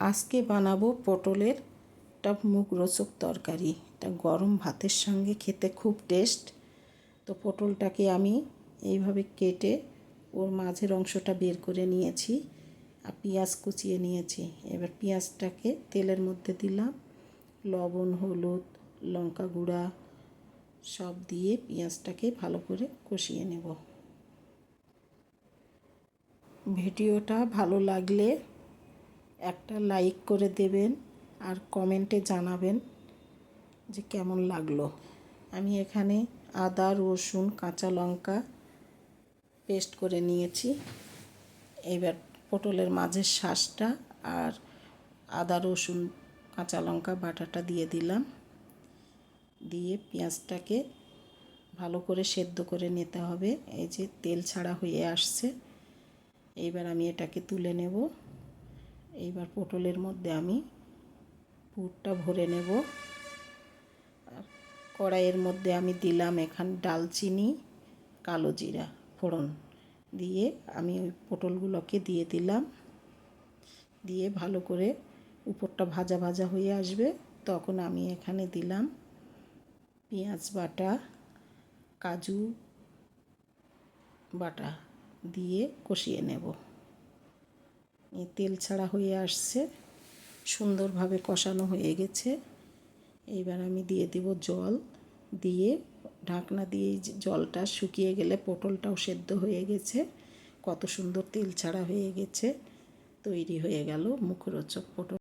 আজকে বানাবো পটলের একটা মুখরোচক তরকারি। এটা গরম ভাতের সঙ্গে খেতে খুব টেস্ট। তো পটলটাকে আমি এইভাবে কেটে ওর মাঝের অংশটা বের করে নিয়েছি আর পেঁয়াজ কুচিয়ে নিয়েছি। এবার পেঁয়াজটাকে তেলের মধ্যে দিলাম, লবণ, হলুদ, লঙ্কা গুঁড়া সব দিয়ে পেঁয়াজটাকে ভালো করে কষিয়ে নেব। ভিডিওটা ভালো লাগলে একটা লাইক করে দেবেন আর কমেন্টে জানাবেন যে কেমন লাগলো। আমি এখানে আদা, রসুন, কাঁচা লঙ্কা পেস্ট করে নিয়েছি। এবার পটলের মাঝের শাঁসটা আর আদা, রসুন, কাঁচা লঙ্কা বাটাটা দিয়ে দিলাম। দিয়ে পেঁয়াজটাকে ভালো করে সেদ্ধ করে নিতে হবে। এই যে তেল ছাড়া হয়ে আসছে। এইবার আমি এটাকে তুলে নেব। এইবার পটলের মধ্যে আমি পুরটা ভরে নেব। আর কড়াইয়ের মধ্যে আমি দিলাম এখানে ডালচিনি, কালো জিরা ফোড়ন দিয়ে আমি ওই পটলগুলোকে দিয়ে দিলাম। দিয়ে ভালো করে উপরটা ভাজা ভাজা হয়ে আসবে, তখন আমি এখানে দিলাম পেঁয়াজ বাটা, কাজু বাটা দিয়ে কষিয়ে নেব। তেল ছাড়া হয়ে আসছে, সুন্দরভাবে কষানো হয়ে গেছে। এইবার আমি দিয়ে দেব জল, দিয়ে ঢাকনা দিয়ে জলটা শুকিয়ে গেলে পটলটাও সেদ্ধ হয়ে গেছে। কত সুন্দর তেল ছাড়া হয়ে গেছে। তৈরি হয়ে গেল মুখরোচক পটল।